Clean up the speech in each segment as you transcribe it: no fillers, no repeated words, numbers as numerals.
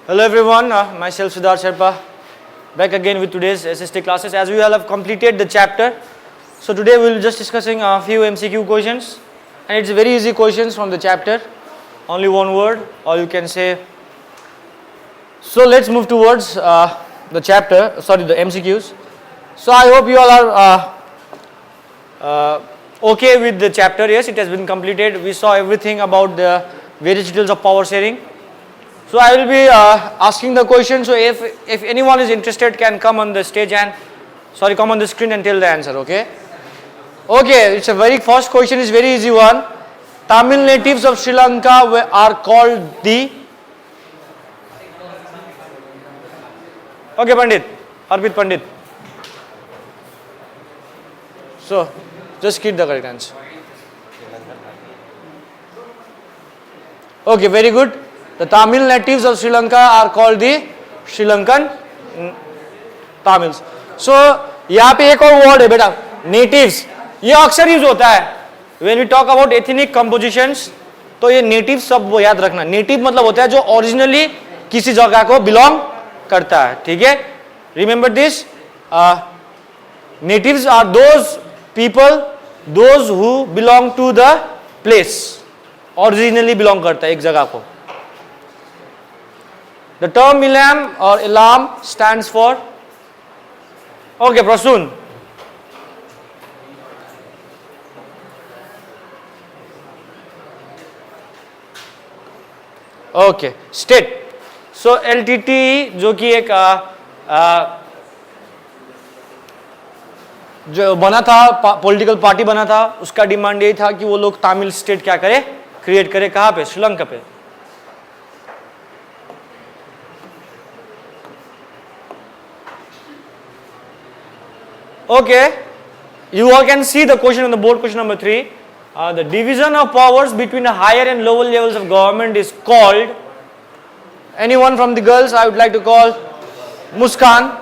Hello everyone, myself Siddharth Sherpa, back again with today's SST classes. As we all have completed the chapter, so today we will just discussing a few MCQ questions, and it's very easy questions from the chapter, only one word, or you can say. So let's move towards the chapter, the MCQs. So I hope you all are okay with the chapter. Yes, it has been completed. We saw everything about the various details of power sharing. So I will be asking the question. So if anyone is interested, can come on the stage and come on the screen and tell the answer. Okay. Okay. It's a very first question. Is very easy one. Tamil natives of Sri Lanka are called the. Okay, Pandit. Arpit Pandit. So just keep the correct answer. Okay. Very good. The Tamil natives of Sri Lanka are called the Sri Lankan Tamils. So यहाँ पे एक और word है बेटा, natives. ये अक्सर use होता है when we talk about ethnic compositions. तो ये native सब वो याद रखना. Native मतलब होता है जो originally किसी जगह को belong करता है, ठीक है? Remember this. Natives are those people, those who belong to the place. Originally belong करता है एक जगह को. The term Ilam or Ilam stands for. Okay, Prasoon. Okay, state. So LTT जो कि एक जो बना था, पॉलिटिकल पार्टी बना था, उसका डिमांड यही था कि वो लोग तमिल स्टेट क्या करे, क्रिएट करे. कहाँ पे? श्रीलंका पे. Okay, you all can see the question on the board, question number 3. The division of powers between the higher and lower levels of government is called. Anyone from the girls I would like to call? Muskan.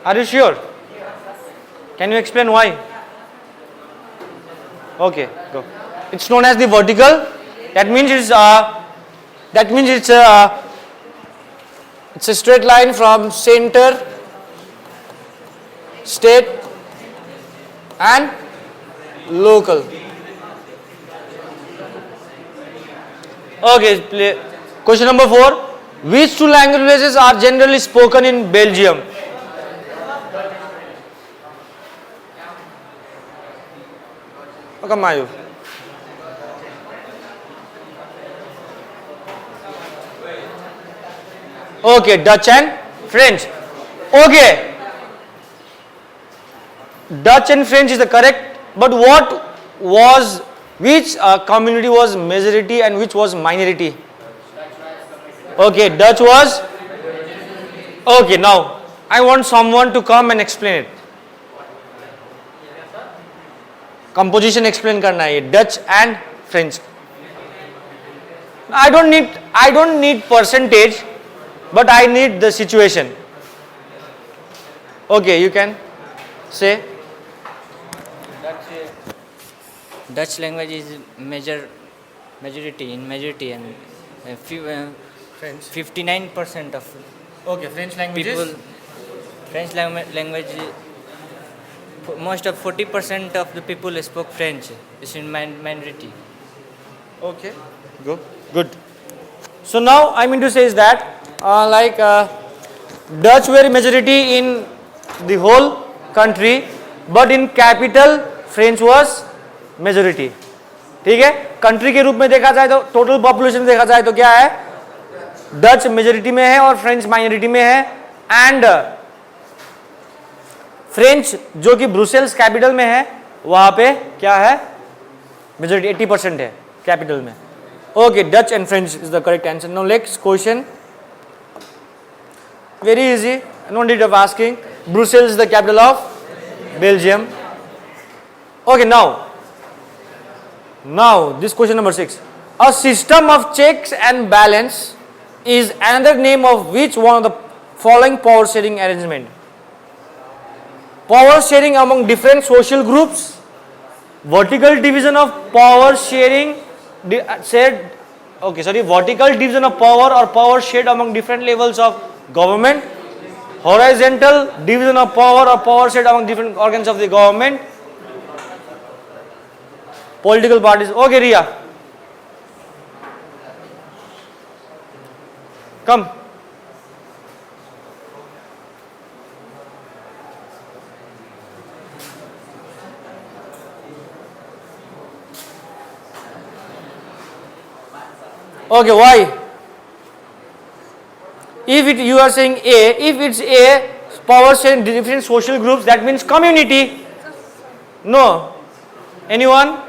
Are you sure? Can you explain why? Okay, go. It's known as the vertical. That means it's a straight line from center, state, and local. Okay, question number 4. Which two languages are generally spoken in Belgium? Mayu. Okay, Dutch and French. Okay, Dutch and French is the correct. But which community was majority and which was minority? Okay, Dutch was. Okay, now I want someone to come and explain it. Composition explain करना है Dutch and French. I don't need percentage, but I need the situation. Okay, you can say. Dutch language is majority and 59% of Okay, French language people. is. French language. Most of 40% of the people spoke French. It's in minority. Okay, good. So now I mean to say is that Dutch were majority in the whole country, but in capital French was majority. ठीक है? Country के रूप में देखा जाए तो total population देखा जाए तो क्या है? डच मेजोरिटी में है और फ्रेंच माइनॉरिटी में है. एंड फ्रेंच जो कि ब्रुसेल्स कैपिटल में है वहां पे क्या है? मेजोरिटी 80% है कैपिटल में. Okay, Dutch and French is the correct answer. Now next question, very easy, no need of asking. Brussels is the capital of Belgium. Okay, now this question number 6. A system of checks and balance is another name of which one of the following power sharing arrangement? power sharing among different social groups, vertical division of power sharing, vertical division of power or power shared among different levels of government, horizontal division of power or power shared among different organs of the government, political parties. Okay, Ria, come. Okay, why? If you are saying A, if it's A, power sharing different social groups, that means community. No? Anyone?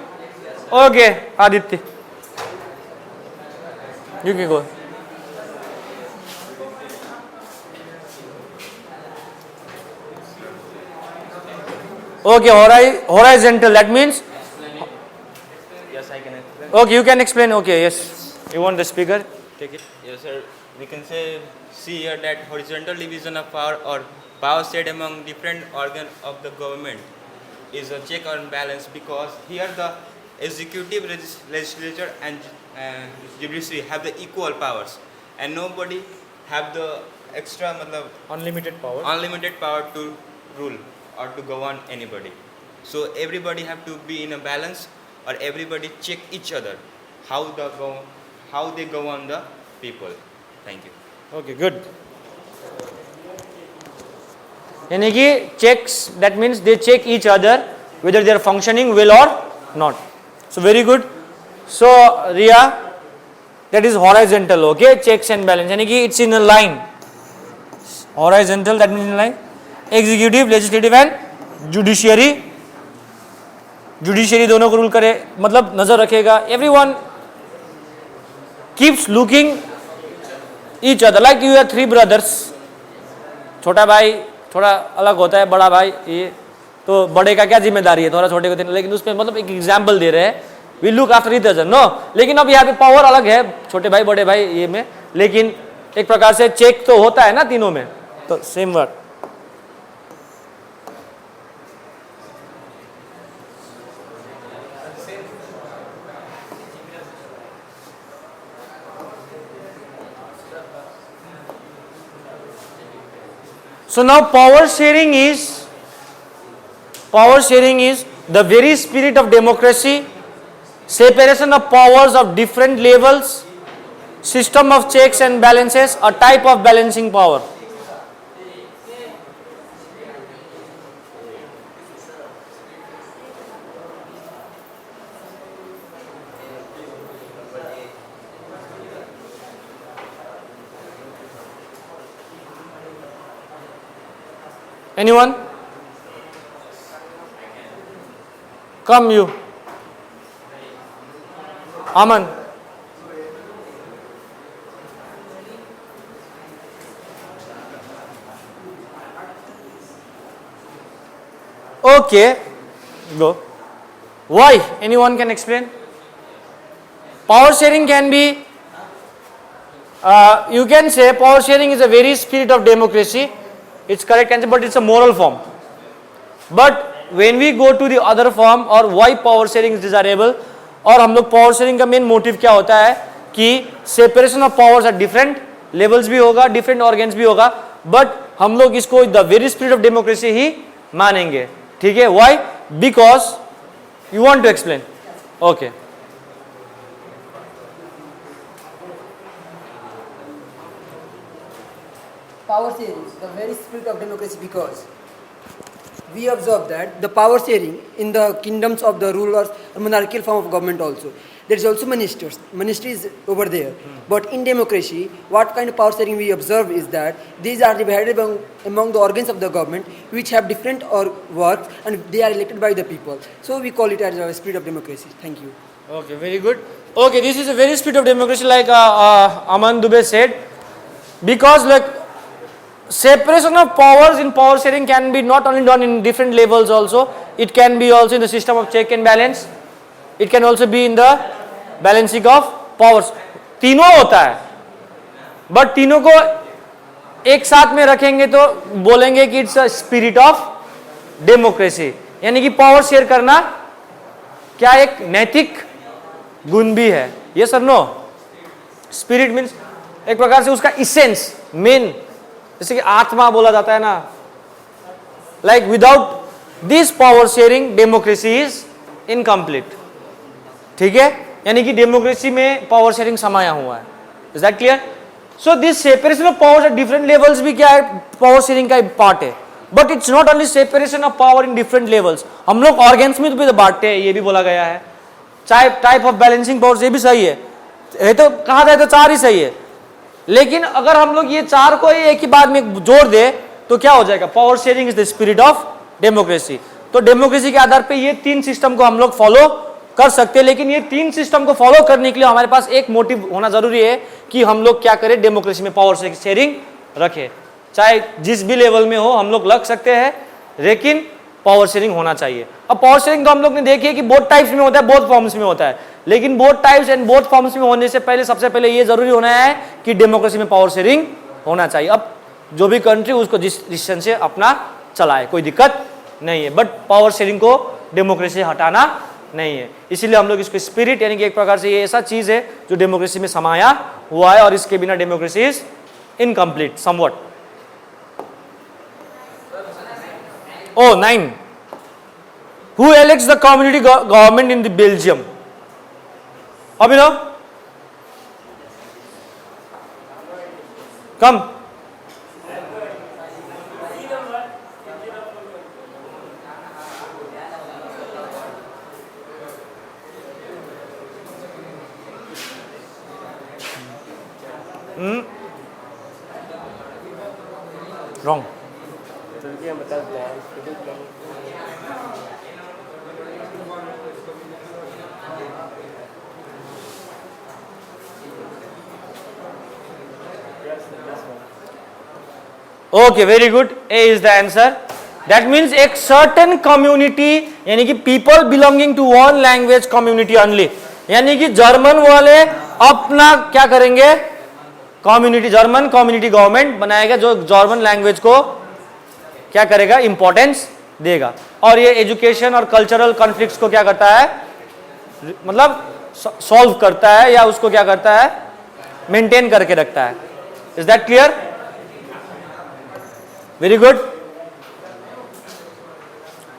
Okay, Aditya. You can go. Okay, horizontal, that means? Yes, I can explain. Okay, you can explain. Okay, yes. You want the speaker? Take it. Yes, sir. We can see here that horizontal division of power or power shared among different organs of the government is a check and balance, because here the executive, legislature and judiciary have the equal powers, and nobody have the extra Unlimited power. unlimited power to rule or to govern anybody. So everybody have to be in a balance, or everybody check each other how they govern the people. Thank you. Okay, good. यानी कि checks, that means they check each other whether they are functioning well or not. So very good. So Ria, that is horizontal. Okay, checks and balance. यानी कि it's in a line. Horizontal, that means in line. Executive, legislative and judiciary. Judiciary दोनों को rule करे, मतलब नजर रखेगा. Everyone keeps looking each other, like you are three brothers. छोटा भाई थोड़ा अलग होता है, बड़ा भाई ये तो बड़े का क्या जिम्मेदारी है, थोड़ा छोटे को देना, लेकिन उसमें मतलब एक एग्जाम्पल दे रहे हैं, we look after each other. No, लेकिन अब यहाँ पे पावर अलग है, छोटे भाई बड़े भाई ये में, लेकिन एक प्रकार से चेक तो होता है ना तीनों में, तो same word. So now power sharing is the very spirit of democracy, separation of powers of different levels, system of checks and balances, a type of balancing power. Anyone? Come you. Aman. Okay. Go. Why? Anyone can explain? Power sharing can be, you can say power sharing is a very spirit of democracy. It's correct answer, but it's a moral form. But when we go to the other form, or why power sharing is desirable, और हम लोग power sharing का main motive क्या होता है कि separation of powers at different levels भी होगा, different organs भी होगा, but हम लोग इसको the very spirit of democracy ही मानेंगे. ठीक है? Why? Because you want to explain. Okay. Power sharing, the very spirit of democracy, because we observe that the power sharing in the kingdoms of the rulers, a monarchical form of government also, there is also ministries over there. But in democracy, what kind of power sharing we observe is that these are divided among the organs of the government, which have different works, and they are elected by the people. So we call it as a spirit of democracy. Thank you. Okay, very good. Okay, this is a very spirit of democracy, like Aman Dubey said, because like separation of powers in power sharing can be not only done in different levels also, it can be also in the system of check and balance, it can also be in the balancing of powers. तीनों होता है, but तीनों को एक साथ में रखेंगे तो बोलेंगे कि it's a spirit of democracy, यानी कि पावर शेयर करना क्या एक नैतिक गुण भी है? यस और नो? स्पिरिट मीन्स एक प्रकार से उसका इसेंस, मेन, जैसे कि आत्मा बोला जाता है ना, like without this power sharing democracy is incomplete. ठीक है, यानी कि डेमोक्रेसी में पावर शेयरिंग समाया हुआ है. Is that clear? So this separation of powers at different levels भी क्या है? पावर शेयरिंग का पार्ट है. But it's not only separation of power in different levels. हम लोग ऑर्गेन्स में भी तो बांटते हैं, ये भी बोला गया है. टाइप ऑफ बैलेंसिंग पावर्स, ये भी सही है. ये तो कहा जाए तो 4 ही सही है, लेकिन अगर हम लोग ये 4 को ही एक ही बात में जोड़ दे तो क्या हो जाएगा? Power sharing is the spirit of democracy. तो डेमोक्रेसी के आधार पे ये 3 सिस्टम को हम लोग फॉलो कर सकते हैं, लेकिन ये 3 सिस्टम को फॉलो करने के लिए हमारे पास एक मोटिव होना जरूरी है कि हम लोग क्या करें? डेमोक्रेसी में पावर शेयरिंग रखें. चाहे जिस भी लेवल में हो हम लोग लग सकते हैं, लेकिन पावर शेयरिंग होना चाहिए. अब पावर शेयरिंग तो हम लोग ने देखी है कि बोथ टाइप्स में होता है, बोथ फॉर्म्स में होता है, लेकिन both types and both forms में होने से पहले सबसे पहले ये जरूरी होना है कि डेमोक्रेसी में पावर शेयरिंग होना चाहिए. अब जो भी कंट्री उसको जिस डिसीजन से अपना चलाए, कोई दिक्कत नहीं है, बट पावर शेयरिंग को डेमोक्रेसी से हटाना नहीं है. इसीलिए हम लोग इसको स्पिरिट, यानी कि एक प्रकार से ये ऐसा चीज है जो डेमोक्रेसी में समाया हुआ है, और इसके बिना democracy is incomplete somewhat. Oh, 9. Who elects the community government in the Belgium? Abhinav, come. Wrong. Okay, very good. A is the answer. That means एक certain community, यानी कि people belonging to one language community only, यानी कि German वाले अपना क्या करेंगे? Community, German community government बनाएगा जो जर्मन लैंग्वेज को क्या करेगा? इंपॉर्टेंस देगा. और ये एजुकेशन और कल्चरल कॉन्फ्लिक्ट्स को क्या करता है? मतलब सॉल्व करता है, या उसको क्या करता है? मेंटेन करके रखता है. Is that clear? Very good.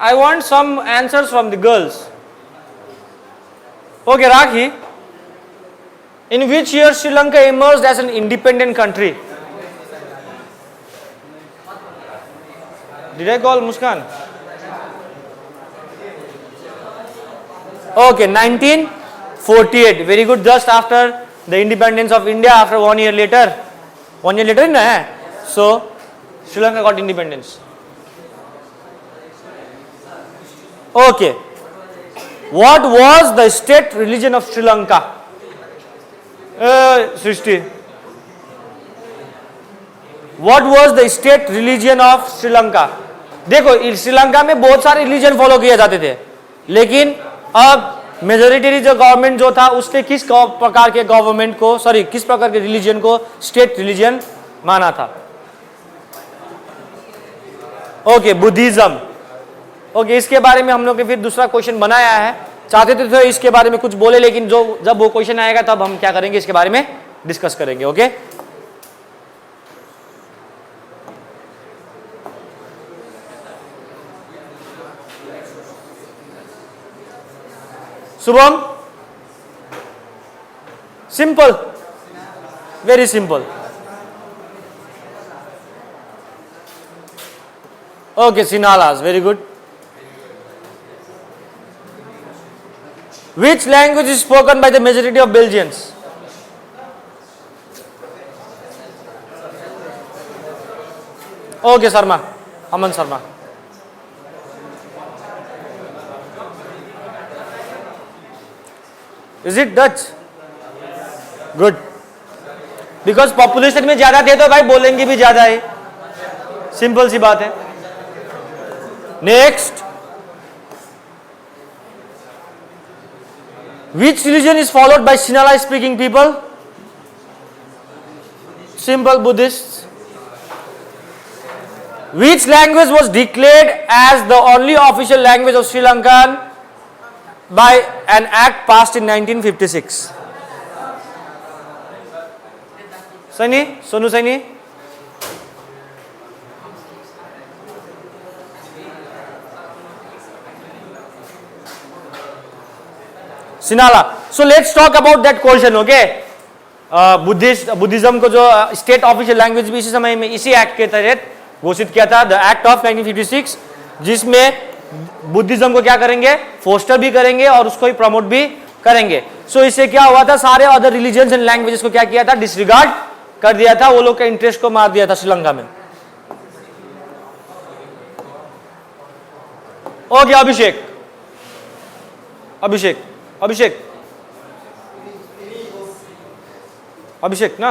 I want some answers from the girls. Okay, Rakhi. In which year Sri Lanka emerged as an independent country? Did I call Muskan? Okay, 1948. Very good. Just after the independence of India, after 1 year later. 1 year later, na? So Sri Lanka got independence. Okay. What was the state religion of Sri Lanka? Srishti. What was the state religion of Sri Lanka? देखो श्रीलंका में बहुत सारे religion follow किए जाते थे, लेकिन अब majority जो गवर्नमेंट जो था उसने किस प्रकार के गवर्नमेंट को, सॉरी किस प्रकार के रिलीजन को स्टेट रिलीजन माना था? Okay, Buddhism. ओके, इसके बारे में हम लोग ने फिर दूसरा क्वेश्चन बनाया है. चाहते थे तो इसके बारे में कुछ बोले, लेकिन जो जब वो क्वेश्चन आएगा तब हम क्या करेंगे? इसके बारे में डिस्कस करेंगे. Okay, Shubham. Simple, very simple. Okay, Sinalas, very good. Which language is spoken by the majority of Belgians? Okay, Sharma, Aman Sharma. Is it Dutch? Good. Because population में ज्यादा थे तो भाई बोलेंगे भी ज्यादा है. सिंपल सी बात है. Next, which religion is followed by Sinhala speaking people? Simple, Buddhists. Which language was declared as the only official language of Sri Lanka by an act passed in 1956? Saini, Sonu Saini. Sinhala. So let's talk about that question, okay? Buddhism को जो state official language भी इसी समय में इसी act के तहत घोषित किया था, द एक्ट ऑफ 1956, जिसमें बुद्धिज्म को क्या करेंगे, फोस्टर भी करेंगे और उसको ही प्रमोट भी करेंगे. सो इससे क्या हुआ था, सारे अदर रिलीजन्स एंड लैंग्वेजेस को क्या किया था, डिसरिगार्ड कर दिया था, वो लोग के इंटरेस्ट को मार दिया था श्रीलंका में. ओके, अभिषेक अभिषेक अभिषेक अभिषेक ना,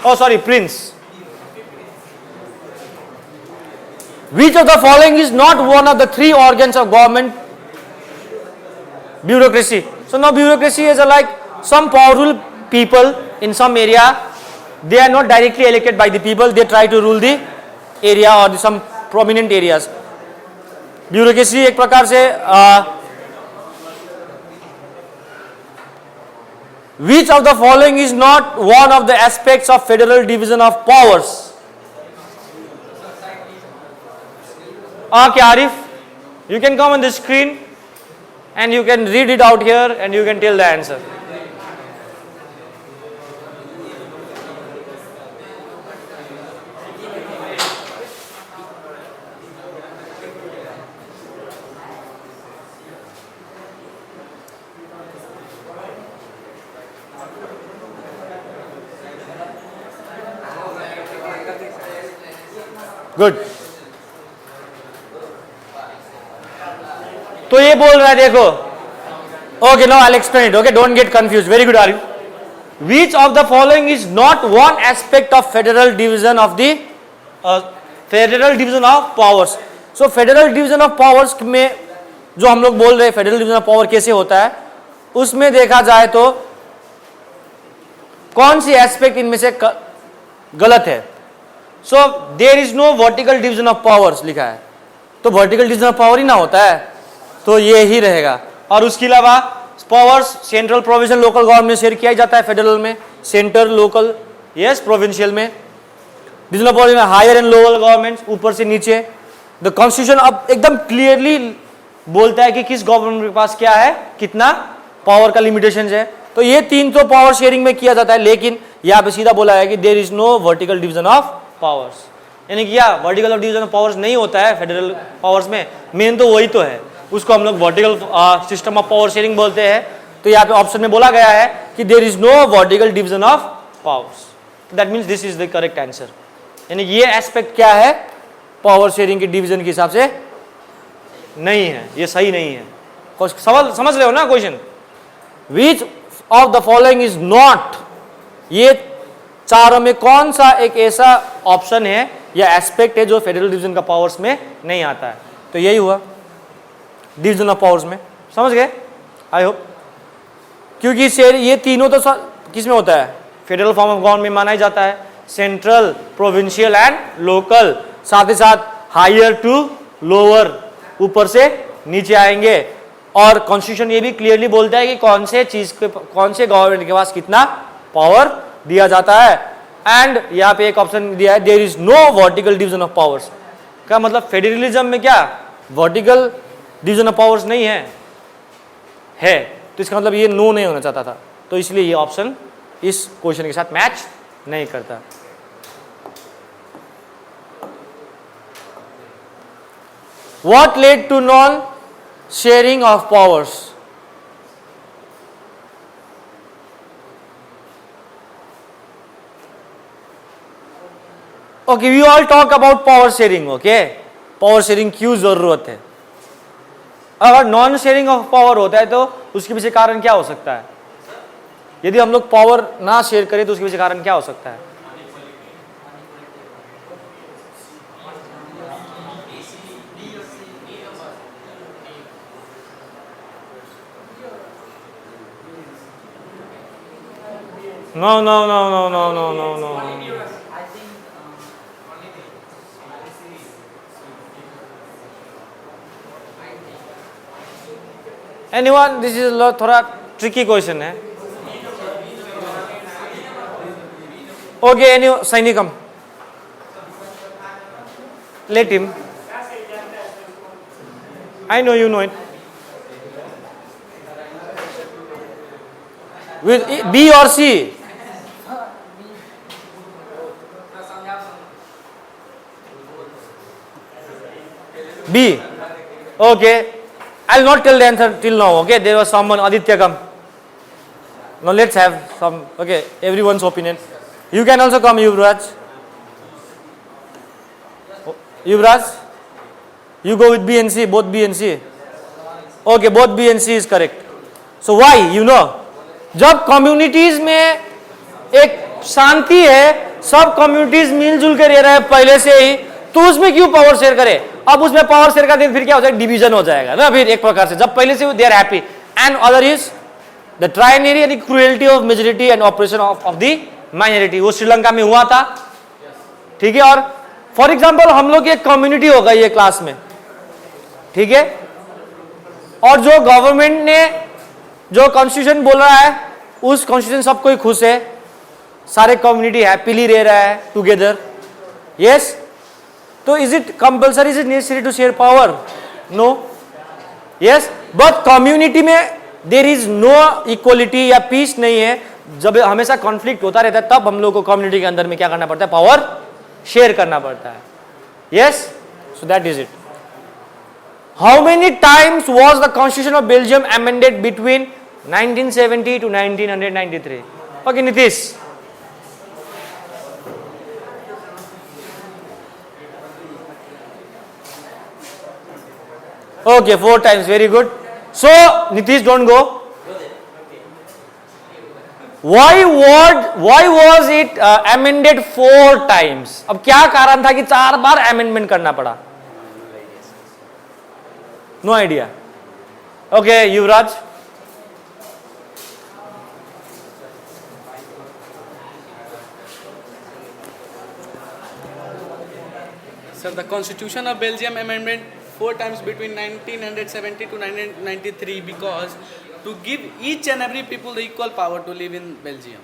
oh sorry, Prince. Which of the following is not one of the three organs of government bureaucracy? So now bureaucracy is like some powerful people in some area. They are not directly elected by the people. They try to rule the area or some prominent areas. Bureaucracy एक प्रकार से which of the following is not one of the aspects of federal division of powers? Okay, Arif, you can come on the screen and you can read it out here and you can tell the answer. Good. तो ये बोल रहा है, देखो, okay, no I explain it, okay, don't get confuse. Very good, are you. Which of the following is not one aspect of federal division of the federal division of powers? So federal division of powers में जो हम लोग बोल रहे हैं federal division of power कैसे होता है, उसमें देखा जाए तो कौन सी एस्पेक्ट इनमें से गलत है. So there is no vertical division of powers लिखा है, तो वर्टिकल डिवीजन ऑफ पावर ही ना होता है, तो ये ही रहेगा. और उसके अलावा powers central provincial local government में शेयर किया जाता है, फेडरल में सेंटर, लोकल यस, प्रोविंशियल में. डिवीजन ऑफ पावर में हायर एंड लोअर गवर्नमेंट, ऊपर से नीचे. द कॉन्स्टिट्यूशन अब एकदम क्लियरली बोलता है कि किस गवर्नमेंट के पास क्या है, कितना पावर का लिमिटेशन है. तो ये तीन तो पावर शेयरिंग में किया जाता है, लेकिन यहाँ पे सीधा बोला है कि there is no vertical division of powers. यानी कि वर्टिकल डिवीजन ऑफ पावर्स नहीं होता है फेडरल पावर्स में. मेन तो वही तो है, उसको हम लोग vertical system of power sharing बोलते हैं. तो यहाँ पे ऑप्शन में बोला गया है कि there is no vertical division of powers. That means this is the correct answer. यानी ये एस्पेक्ट क्या है, पावर शेयरिंग के डिवीजन के हिसाब से नहीं है, ये सही नहीं है. सवाल समझ रहे हो ना question. Which of the following is not, ये चारों में कौन सा एक ऐसा ऑप्शन है या एस्पेक्ट है जो फेडरल डिवीजन का पावर्स में नहीं आता है. तो यही हुआ डिवीजन ऑफ पावर्स में. समझ गए, आई होप. क्योंकि ये तीनों तो किस में होता है, फेडरल फॉर्म ऑफ गवर्नमेंट में माना ही जाता है, सेंट्रल, प्रोविंशियल एंड लोकल. साथ ही साथ हायर टू लोअर, ऊपर से नीचे आएंगे. और कॉन्स्टिट्यूशन ये भी क्लियरली बोलता है कि कौन से चीज के, कौन से गवर्नमेंट के पास कितना पावर दिया जाता है. एंड यहाँ पे एक ऑप्शन दिया है, there is no vertical division of powers. का मतलब फेडरलिज्म में क्या वर्टिकल डिवीजन ऑफ पावर्स नहीं है, तो इसका मतलब ये नो नहीं होना चाहता था. तो इसलिए ये ऑप्शन इस क्वेश्चन के साथ मैच नहीं करता. What led to non-sharing of powers? Okay, we all talk about power sharing. Okay, power sharing क्यों जरूरत है? अगर नॉन शेयरिंग ऑफ पावर होता है तो उसके पीछे कारण क्या हो सकता है? यदि हम लोग पावर ना शेयर करें तो उसके पीछे कारण क्या हो सकता है? No. Anyone? This is थोड़ा tricky question है. Okay, anyone? Saini, come. Let him. I know you know it. With B or C? B. Okay. I'll not tell the answer till now. Okay. There was someone, Aditya, come. Now let's have some. Okay. Everyone's opinion. You can also come, Yuvraj. Yuvraj. You go with B and C. Both B and C. Okay. Both B and C is correct. So why? You know. जब communities में एक शांति है, सब communities मिलजुल के रह रहा है पहले से ही, तो उसमें क्यों पावर शेयर करे? अब उसमें पावर शेयर करते फिर क्या हो जाएगा? डिवीजन हो जाएगा ना फिर एक प्रकार से. जब पहले से they are happy. And other is the tyranny and cruelty of majority and operation of the minority. वो श्रीलंका में हुआ था. ठीक है. और फॉर एग्जाम्पल हम लोग एक कम्युनिटी होगा ये क्लास में. ठीक है. और जो गवर्नमेंट ने जो कॉन्स्टिट्यूशन बोल रहा है उस कॉन्स्टिट्यूशन सब कोई खुश है, सारे कम्युनिटी हैप्पीली रह रहा है टुगेदर. यस. तो is it compulsory, is it necessary to share power? No. Yes. But community में देयर इज नो इक्वलिटी या पीस नहीं है. जब हमेशा कॉन्फ्लिक्ट होता रहता है तब हम लोग को कम्युनिटी के अंदर में क्या करना पड़ता है? पावर शेयर करना पड़ता है. Yes. So that is it. How many times was the constitution of Belgium amended between 1970 to 1993? Okay, Nitish. Okay, 4 times. Very good. So, Nitish, don't go. Why was it amended 4 times? अब क्या कारण था कि 4 बार amendment करना पड़ा? No idea. Okay, Yuvraj. Sir, the Constitution of Belgium amendment 4 times between 1970 to 1993 because to give each and every people the equal power to live in Belgium.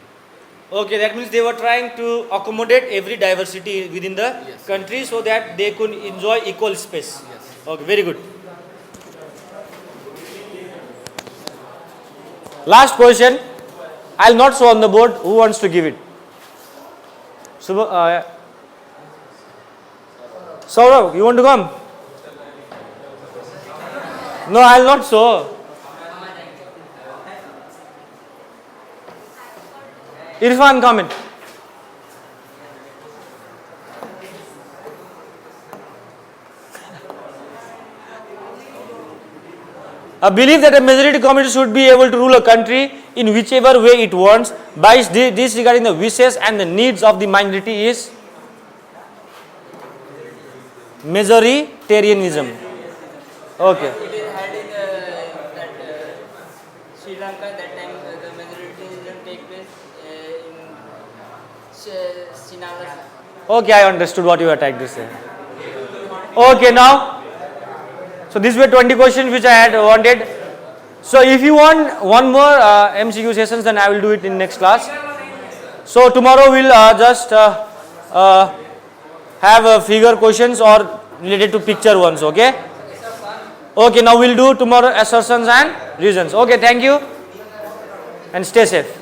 Okay, that means they were trying to accommodate every diversity within the country so that they could enjoy equal space. Yes. Okay, very good. Last question. I'll not show on the board. Who wants to give it? Saurav, you want to come? No, I'll not show. Irfan, comment. I believe that a majority community should be able to rule a country in whichever way it wants by disregarding the wishes and the needs of the minority is majoritarianism. Okay. It is had in Sri Lanka that time the majoritarianism take place in Sinhala. Okay, I understood what you were trying to say. Okay, now. So these were 20 questions which I had wanted. So if you want one more MCQ sessions, then I will do it in next class. So tomorrow we'll just have figure questions or related to picture ones. Okay. Okay. Now we'll do tomorrow assertions and reasons. Okay. Thank you and stay safe.